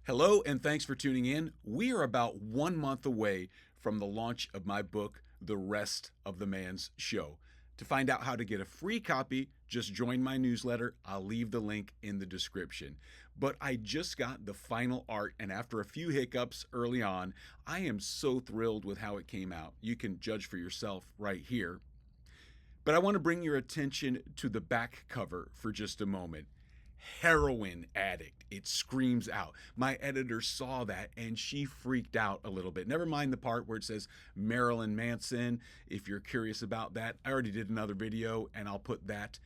Hello, and thanks for tuning in. We are about 1 month away from the launch of my book, The Rest of the Man's Show. To find out how to get a free copy, just join my newsletter. I'll leave the link in the description. But I just got the final art, and after a few hiccups early on, I am so thrilled with how it came out. You can judge for yourself right here. But I want to bring your attention to the back cover for just a moment. Heroin addict. It screams out. My editor saw that and she freaked out a little bit. Never mind the part where it says Marilyn Manson. If you're curious about that, I already did another video and I'll put that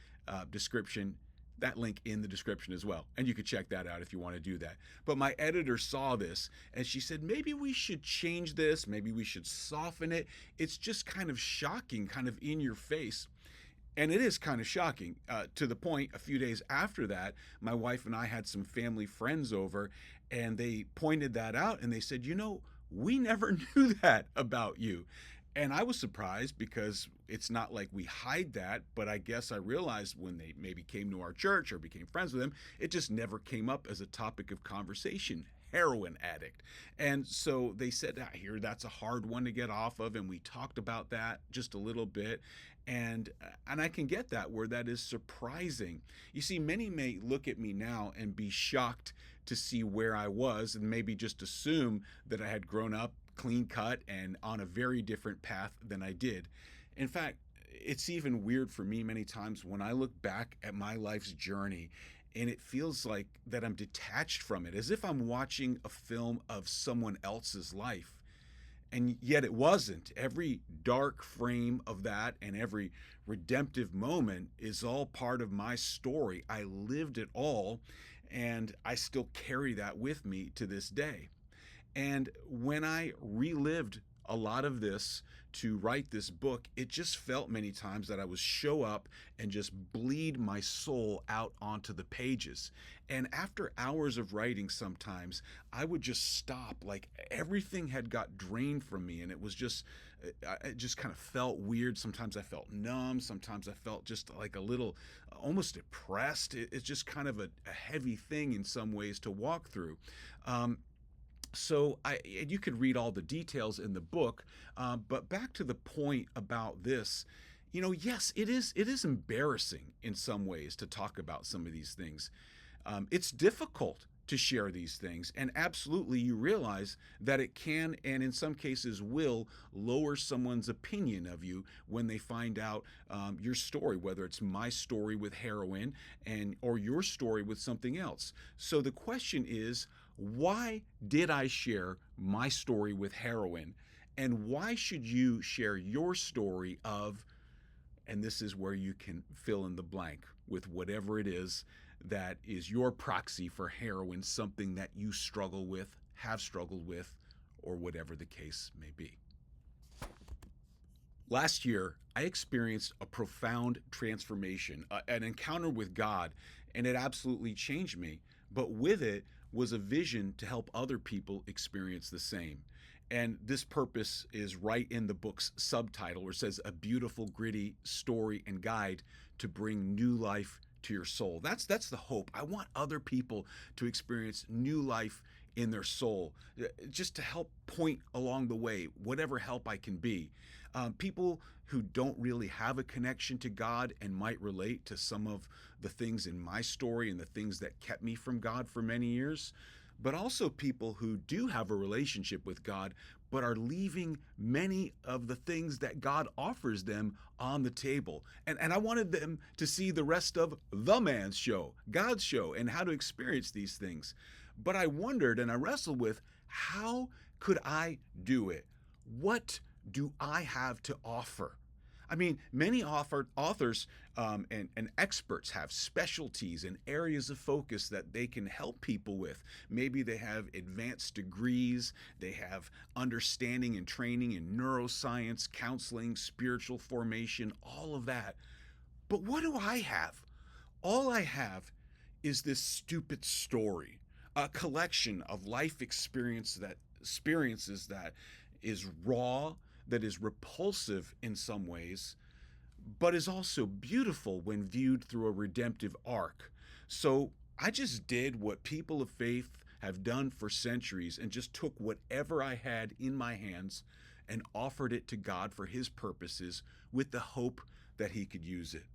that link in the description as well. And you could check that out if you want to do that. But my editor saw this and she said, maybe we should change this. Maybe we should soften it. It's just kind of shocking, kind of in your face. And it is kind of shocking to the point a few days after that, my wife and I had some family friends over and they pointed that out and they said, we never knew that about you. And I was surprised because it's not like we hide that, but I guess I realized when they maybe came to our church or became friends with them, it just never came up as a topic of conversation. Heroin addict. And so they said, I hear that's a hard one to get off of. And we talked about that just a little bit. And I can get that where that is surprising. You see, many may look at me now and be shocked to see where I was and maybe just assume that I had grown up clean cut and on a very different path than I did. In fact, it's even weird for me many times when I look back at my life's journey and it feels like that I'm detached from it, as if I'm watching a film of someone else's life. And yet it wasn't. Every dark frame of that and every redemptive moment is all part of my story. I lived it all, and I still carry that with me to this day. And when I relived a lot of this to write this book, it just felt many times that I would show up and just bleed my soul out onto the pages. And after hours of writing, sometimes I would just stop, like everything had got drained from me. And it was just, it just kind of felt weird. Sometimes I felt numb. Sometimes I felt just like a little almost depressed. It's just kind of a heavy thing in some ways to walk through. So you could read all the details in the book, but back to the point about this, yes, it is embarrassing in some ways to talk about some of these things. It's difficult to share these things, and absolutely you realize that it can, and in some cases will, lower someone's opinion of you when they find out your story, whether it's my story with heroin or your story with something else. So the question is, why did I share my story with heroin? And why should you share your story of, and this is where you can fill in the blank with whatever it is that is your proxy for heroin, something that you struggle with, have struggled with, or whatever the case may be. Last year, I experienced a profound transformation, an encounter with God, and it absolutely changed me. But with it was a vision to help other people experience the same. And this purpose is right in the book's subtitle, where it says, A Beautiful, Gritty Story and Guide to Bring New Life to Your Soul. That's the hope. I want other people to experience new life in their soul, just to help point along the way, whatever help I can be. People who don't really have a connection to God and might relate to some of the things in my story and the things that kept me from God for many years, but also people who do have a relationship with God, but are leaving many of the things that God offers them on the table. And I wanted them to see the rest of the man's show, God's show, and how to experience these things. But I wondered and I wrestled with, how could I do it? What do I have to offer? I mean, many authors and experts have specialties and areas of focus that they can help people with. Maybe they have advanced degrees, they have understanding and training in neuroscience, counseling, spiritual formation, all of that. But what do I have? All I have is this stupid story, a collection of life experiences that is raw, that is repulsive in some ways, but is also beautiful when viewed through a redemptive arc. So I just did what people of faith have done for centuries and just took whatever I had in my hands and offered it to God for His purposes with the hope that He could use it.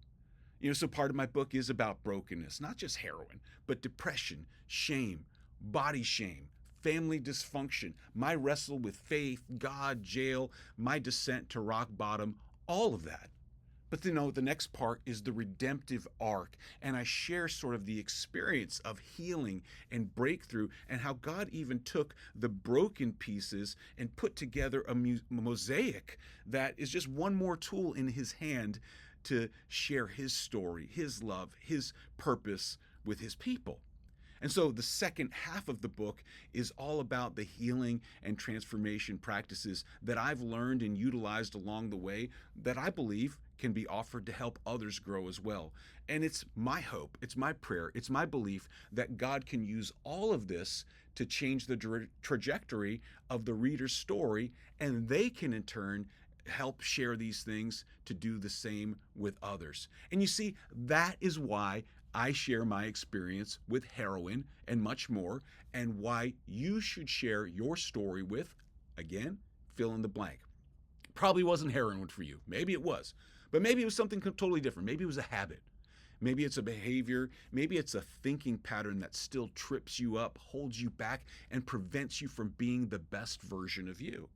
So part of my book is about brokenness, not just heroin, but depression, shame, body shame, family dysfunction, my wrestle with faith, God, jail, my descent to rock bottom, all of that. But the next part is the redemptive arc, and I share sort of the experience of healing and breakthrough and how God even took the broken pieces and put together a mosaic that is just one more tool in His hand to share His story, His love, His purpose with His people. And so the second half of the book is all about the healing and transformation practices that I've learned and utilized along the way that I believe can be offered to help others grow as well. And it's my hope, it's my prayer, it's my belief that God can use all of this to change the trajectory of the reader's story, and they can in turn help share these things to do the same with others. And you see, that is why I share my experience with heroin and much more, and why you should share your story with, again, fill in the blank. Probably wasn't heroin for you. Maybe it was. But maybe it was something totally different. Maybe it was a habit. Maybe it's a behavior. Maybe it's a thinking pattern that still trips you up, holds you back, and prevents you from being the best version of you.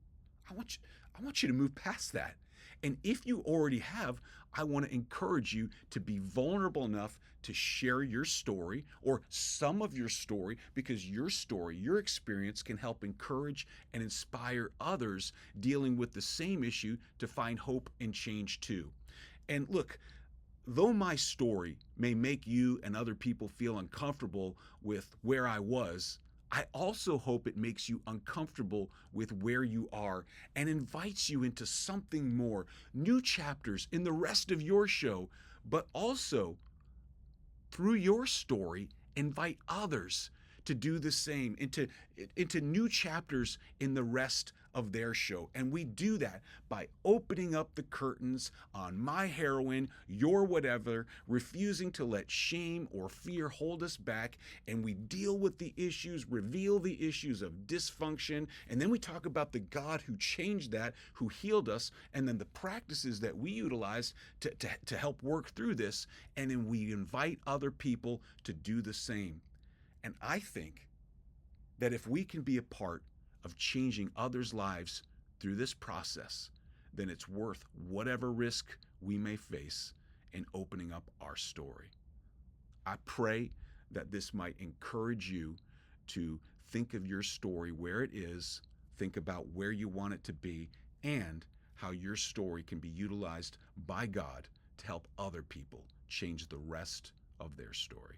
I want you to move past that. And if you already have, I want to encourage you to be vulnerable enough to share your story or some of your story, because your story, your experience can help encourage and inspire others dealing with the same issue to find hope and change too. And look, though my story may make you and other people feel uncomfortable with where I was, I also hope it makes you uncomfortable with where you are and invites you into something more, new chapters in the rest of your show, but also through your story, invite others to do the same, into new chapters in the rest of their show. And we do that by opening up the curtains on my heroin, your whatever, refusing to let shame or fear hold us back, and we deal with the issues, reveal the issues of dysfunction, and then we talk about the God who changed that, who healed us, and then the practices that we utilize to help work through this, and then we invite other people to do the same. And I think that if we can be a part of changing others' lives through this process, then it's worth whatever risk we may face in opening up our story. I pray that this might encourage you to think of your story where it is, think about where you want it to be, and how your story can be utilized by God to help other people change the rest of their story.